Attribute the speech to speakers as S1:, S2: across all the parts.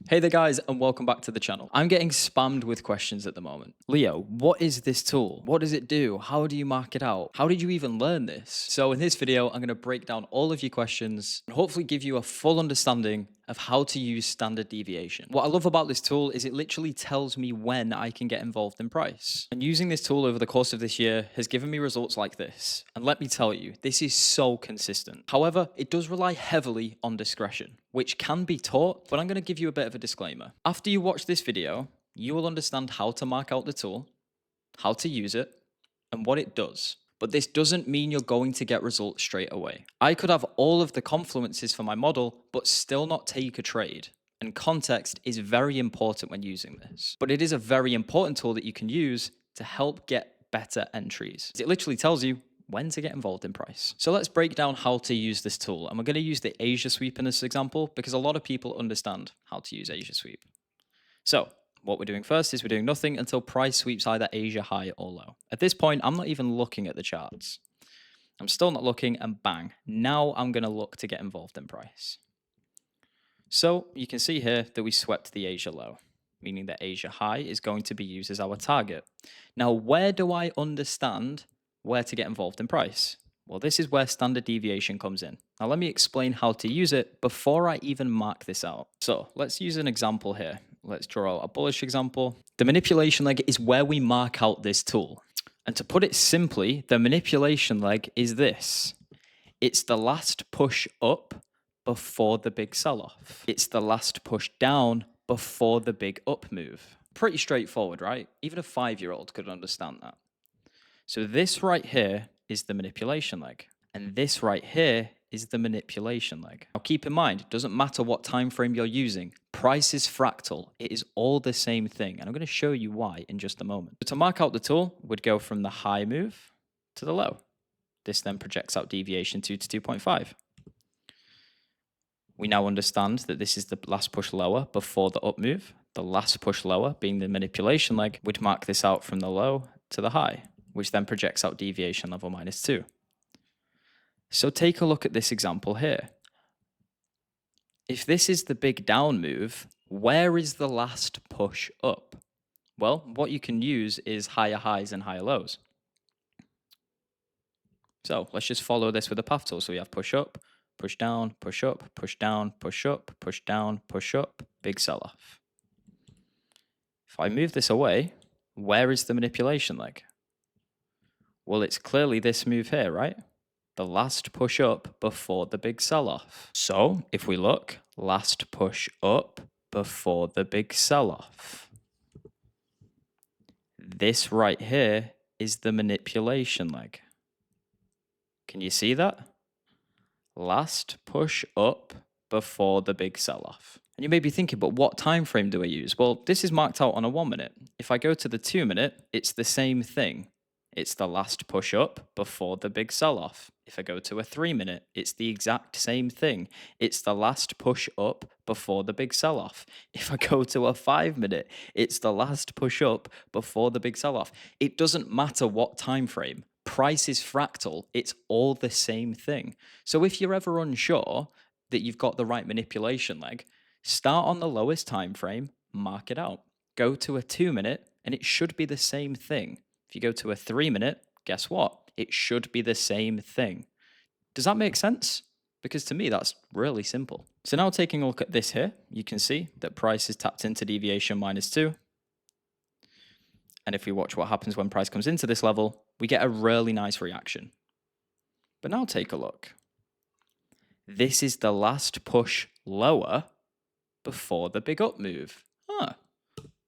S1: Hey there guys, and welcome back to the channel. I'm getting spammed with questions at the moment. Leo, what is this tool? What does it do? How do you mark it out? How did you even learn this? So in this video, I'm going to break down all of your questions and hopefully give you a full understanding of how to use standard deviation. What I love about this tool is it literally tells me when I can get involved in price. And using this tool over the course of this year has given me results like this. And let me tell you, this is so consistent. However, it does rely heavily on discretion, which can be taught, but I'm going to give you a bit of a disclaimer. After you watch this video, you will understand how to mark out the tool, how to use it, and what it does. But this doesn't mean you're going to get results straight away. I could have all of the confluences for my model, but still not take a trade. And context is very important when using this. But it is a very important tool that you can use to help get better entries. It literally tells you when to get involved in price. So let's break down how to use this tool. And we're going to use the Asia sweep in this example because a lot of people understand how to use Asia sweep. So what we're doing first is we're doing nothing until price sweeps either Asia high or low. At this point, I'm not even looking at the charts. I'm still not looking, and bang, now I'm going to look to get involved in price. So you can see here that we swept the Asia low, meaning that Asia high is going to be used as our target. Now, where do I understand where to get involved in price? Well, this is where standard deviation comes in. Now, let me explain how to use it before I even mark this out. So let's use an example here. Let's draw a bullish example. The manipulation leg is where we mark out this tool. And to put it simply, the manipulation leg is this. It's the last push up before the big sell-off. It's the last push down before the big up move. Pretty straightforward, right? Even a 5-year-old could understand that. So this right here is the manipulation leg. And this right here is the manipulation leg. Now keep in mind, it doesn't matter what time frame you're using. Price is fractal. It is all the same thing. And I'm going to show you why in just a moment. So to mark out the tool, we'd go from the high move to the low. This then projects out deviation 2 to 2.5. We now understand that this is the last push lower before the up move. The last push lower being the manipulation leg, we'd mark this out from the low to the high, which then projects out deviation level -2. So take a look at this example here. If this is the big down move, where is the last push up? Well, what you can use is higher highs and higher lows. So let's just follow this with a path tool. So we have push up, push down, push up, push down, push up, push down, push up, big sell-off. If I move this away, where is the manipulation leg? Well, it's clearly this move here, right? The last push up before the big sell-off. So if we look, last push up before the big sell-off. This right here is the manipulation leg. Can you see that? Last push up before the big sell-off. And you may be thinking, but what time frame do I use? Well, this is marked out on a 1 minute. If I go to the 2 minute, it's the same thing. It's the last push up before the big sell-off. If I go to a 3 minute, it's the exact same thing. It's the last push up before the big sell-off. If I go to a 5 minute, it's the last push up before the big sell-off. It doesn't matter what time frame. Price is fractal. It's all the same thing. So if you're ever unsure that you've got the right manipulation leg, start on the lowest time frame, mark it out. Go to a 2 minute, and it should be the same thing. If you go to a 3 minute, guess what? It should be the same thing. Does that make sense? Because to me, that's really simple. So now taking a look at this here, you can see that price is tapped into deviation -2. And if we watch what happens when price comes into this level, we get a really nice reaction. But now take a look. This is the last push lower before the big up move.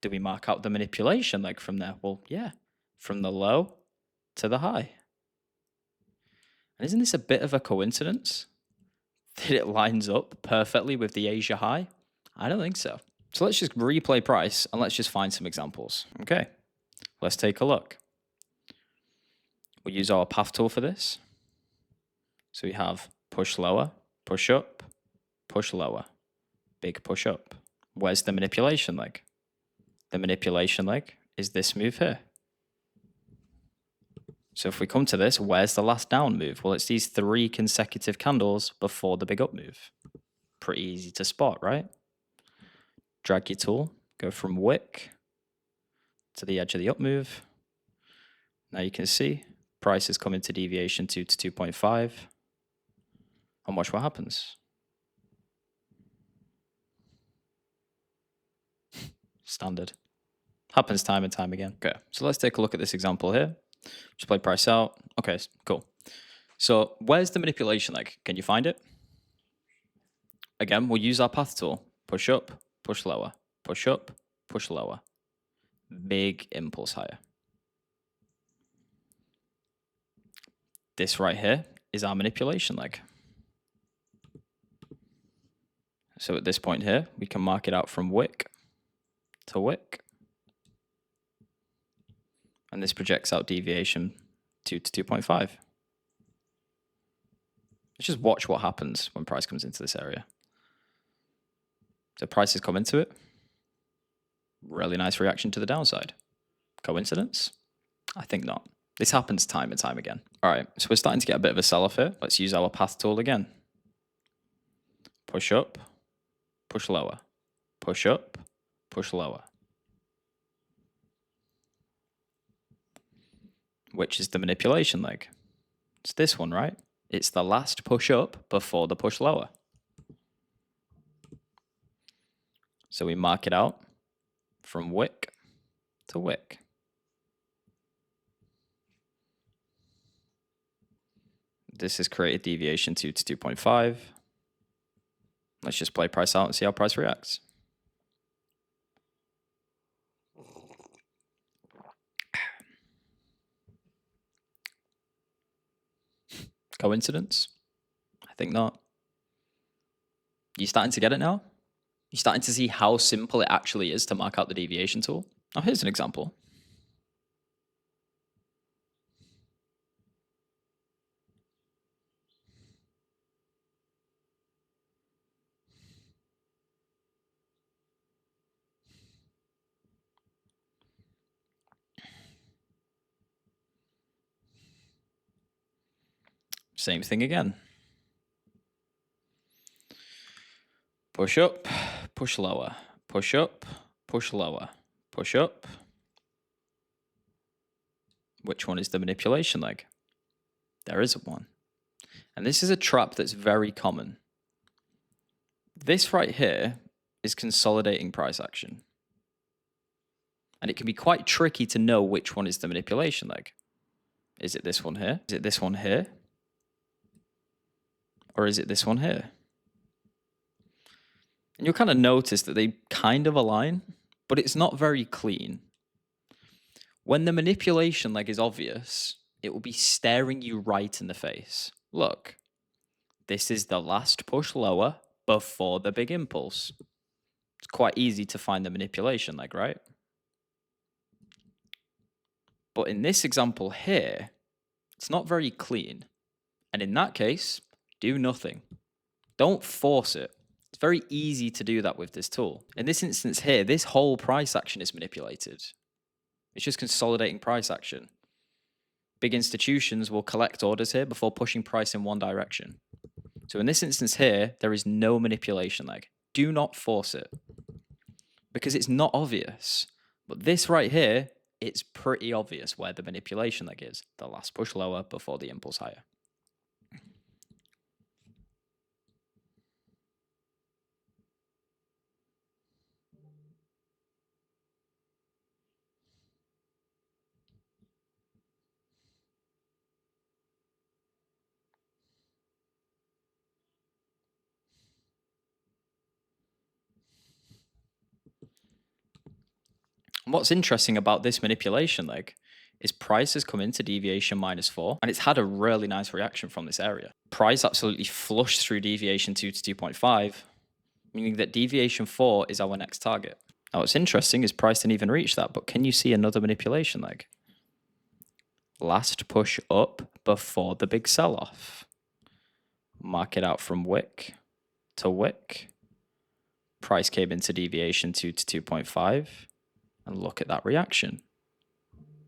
S1: Do we mark out the manipulation leg from there? Well, yeah. From the low to the high. And isn't this a bit of a coincidence that it lines up perfectly with the Asia high? I don't think so. So let's just replay price and let's just find some examples. Okay, let's take a look. We'll use our path tool for this. So we have push lower, push up, push lower, big push up. Where's the manipulation leg? The manipulation leg is this move here. So if we come to this, where's the last down move? Well, it's these 3 consecutive candles before the big up move. Pretty easy to spot, right? drag your tool, go from wick to the edge of the up move. Now you can see price is coming to deviation 2 to 2.5. And watch what happens. Standard. Happens time and time again. Okay, so let's take a look at this example here. Just play price out. Okay, cool. So where's the manipulation leg? Can you find it? Again, we'll use our path tool. Push up, push lower. Push up, push lower. Big impulse higher. This right here is our manipulation leg. So at this point here, we can mark it out from wick to wick. And this projects out deviation 2 to 2.5. Let's just watch what happens when price comes into this area. So prices come into it. Really nice reaction to the downside. Coincidence? I think not. This happens time and time again. All right, so we're starting to get a bit of a sell-off here. Let's use our path tool again. Push up, push lower. Push up, push lower. Which is the manipulation leg? It's this one, right? It's the last push up before the push lower. So we mark it out from wick to wick. This has created deviation 2 to 2.5. Let's just play price out and see how price reacts. Coincidence? I think not. You starting to get it now? You're starting to see how simple it actually is to mark out the deviation tool. Now here's an example. Same thing again. Push up, push lower, push up, push lower, push up. Which one is the manipulation leg? There isn't one. And this is a trap that's very common. This right here is consolidating price action. And it can be quite tricky to know which one is the manipulation leg. Is it this one here? Is it this one here? Or is it this one here? And you'll kind of notice that they kind of align, but it's not very clean. When the manipulation leg is obvious, it will be staring you right in the face. Look, this is the last push lower before the big impulse. It's quite easy to find the manipulation leg, right? But in this example here, it's not very clean. And in that case, do nothing. Don't force it. It's very easy to do that with this tool. In this instance here, this whole price action is manipulated. It's just consolidating price action. Big institutions will collect orders here before pushing price in one direction. So in this instance here, there is no manipulation leg. Do not force it because it's not obvious. But this right here, it's pretty obvious where the manipulation leg is. The last push lower before the impulse higher. And what's interesting about this manipulation leg is price has come into deviation -4, and it's had a really nice reaction from this area. Price absolutely flushed through deviation 2 to 2.5, meaning that deviation 4 is our next target. Now what's interesting is price didn't even reach that, but can you see another manipulation leg? Last push up before the big sell-off. Mark it out from wick to wick. Price came into deviation 2 to 2.5. And look at that reaction.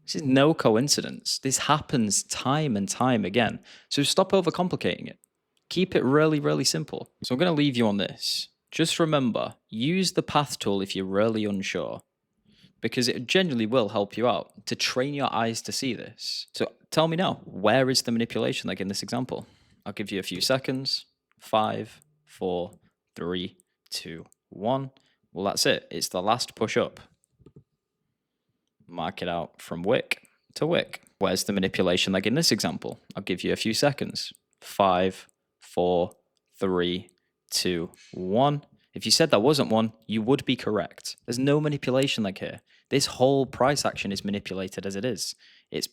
S1: This is no coincidence. This happens time and time again. So stop overcomplicating it. Keep it really, really simple. So I'm going to leave you on this. Just remember, use the path tool if you're really unsure, because it genuinely will help you out to train your eyes to see this. So tell me now, where is the manipulation like in this example? I'll give you a few seconds. 5, 4, 3, 2, 1. Well, that's it. It's the last push up. Mark it out from wick to wick. Where's the manipulation like in this example? I'll give you a few seconds. 5, 4, 3, 2, 1. If you said that wasn't one, you would be correct. There's no manipulation like here. This whole price action is manipulated as it is. It's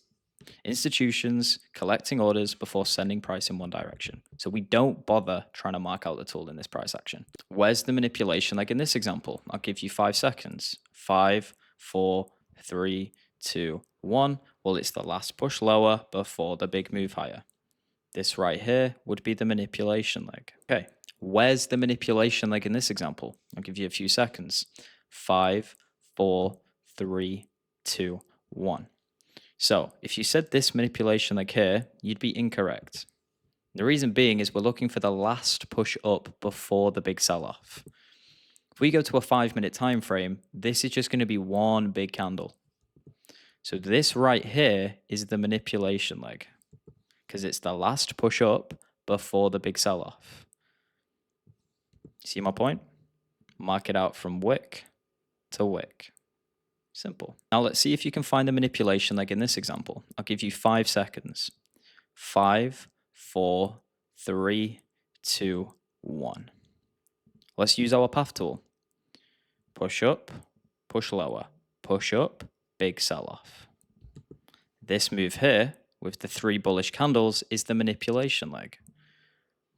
S1: institutions collecting orders before sending price in one direction. So we don't bother trying to mark out the tool in this price action. Where's the manipulation like in this example? I'll give you 5 seconds. 5, 4, 3, 2, 1. Well, it's the last push lower before the big move higher. This right here would be the manipulation leg. Okay, where's the manipulation leg in this example? I'll give you a few seconds. 5, 4, 3, 2, 1. So if you said this manipulation leg here, you'd be incorrect. The reason being is we're looking for the last push up before the big sell-off. If we go to a 5-minute time frame, this is just going to be one big candle. So this right here is the manipulation leg, because it's the last push up before the big sell-off. See my point? Mark it out from wick to wick. Simple. Now let's see if you can find the manipulation like in this example. I'll give you 5 seconds. 5, 4, 3, 2, 1. Let's use our path tool. Push up, push lower, push up, big sell-off. This move here with the 3 bullish candles is the manipulation leg.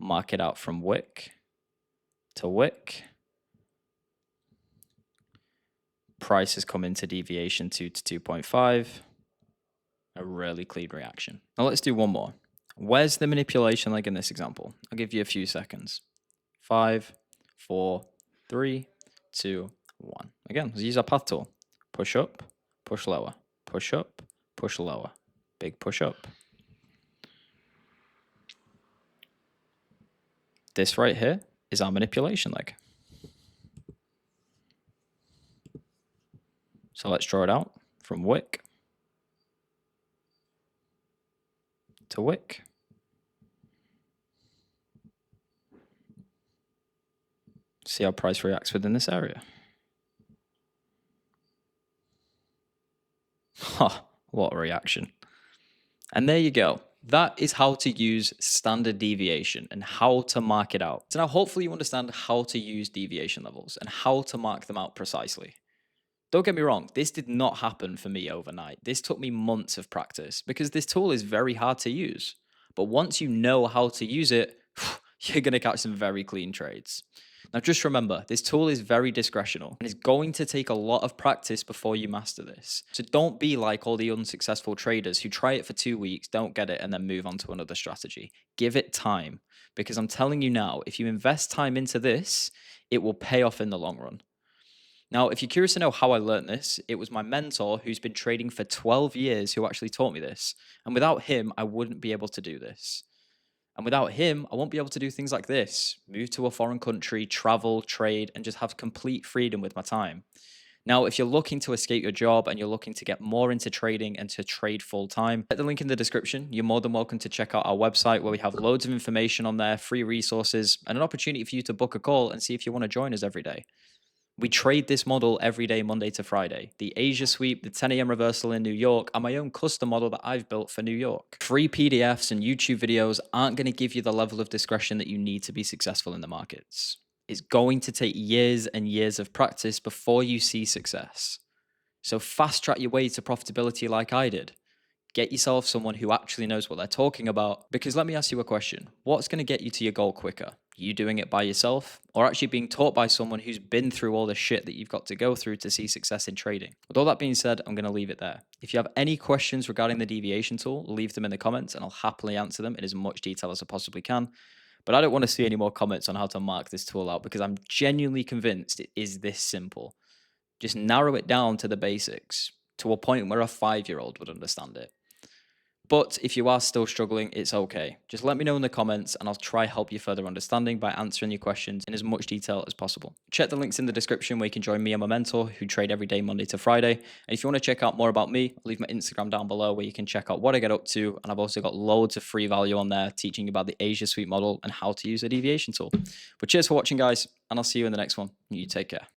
S1: Mark it out from wick to wick. Price has come into deviation 2 to 2.5. A really clean reaction. Now let's do one more. Where's the manipulation leg in this example? I'll give you a few seconds. 5, 4, 3, 2, 1. Again, let's use our path tool. Push up, push lower, push up, push lower. Big push up. This right here is our manipulation leg. So let's draw it out from wick to wick. See how price reacts within this area. Ha, what a reaction. And there you go. That is how to use standard deviation and how to mark it out. So now hopefully you understand how to use deviation levels and how to mark them out precisely. Don't get me wrong, this did not happen for me overnight. This took me months of practice because this tool is very hard to use. But once you know how to use it, you're going to catch some very clean trades. Now just remember, this tool is very discretional and it's going to take a lot of practice before you master this. So don't be like all the unsuccessful traders who try it for 2 weeks, don't get it, and then move on to another strategy. Give it time, because I'm telling you now, if you invest time into this, it will pay off in the long run. Now, if you're curious to know how I learned this, it was my mentor who's been trading for 12 years who actually taught me this. And without him, I wouldn't be able to do this. And without him, I won't be able to do things like this, move to a foreign country, travel, trade, and just have complete freedom with my time. Now, if you're looking to escape your job and you're looking to get more into trading and to trade full time, hit the link in the description. You're more than welcome to check out our website where we have loads of information on there, free resources, and an opportunity for you to book a call and see if you want to join us every day. We trade this model every day, Monday to Friday. The Asia sweep, the 10 a.m. reversal in New York, and my own custom model that I've built for New York. Free PDFs and YouTube videos aren't going to give you the level of discretion that you need to be successful in the markets. It's going to take years and years of practice before you see success. So fast track your way to profitability like I did. Get yourself someone who actually knows what they're talking about. Because let me ask you a question. What's going to get you to your goal quicker? You doing it by yourself, or actually being taught by someone who's been through all the shit that you've got to go through to see success in trading? With all that being said, I'm going to leave it there. If you have any questions regarding the deviation tool, leave them in the comments and I'll happily answer them in as much detail as I possibly can. But I don't want to see any more comments on how to mark this tool out because I'm genuinely convinced it is this simple. Just narrow it down to the basics, to a point where a 5-year-old would understand it. But if you are still struggling, it's okay. Just let me know in the comments and I'll try help you further understanding by answering your questions in as much detail as possible. Check the links in the description where you can join me and my mentor who trade every day Monday to Friday. And if you want to check out more about me, I'll leave my Instagram down below where you can check out what I get up to. And I've also got loads of free value on there teaching you about the Asia Suite model and how to use a deviation tool. But cheers for watching, guys, and I'll see you in the next one. You take care.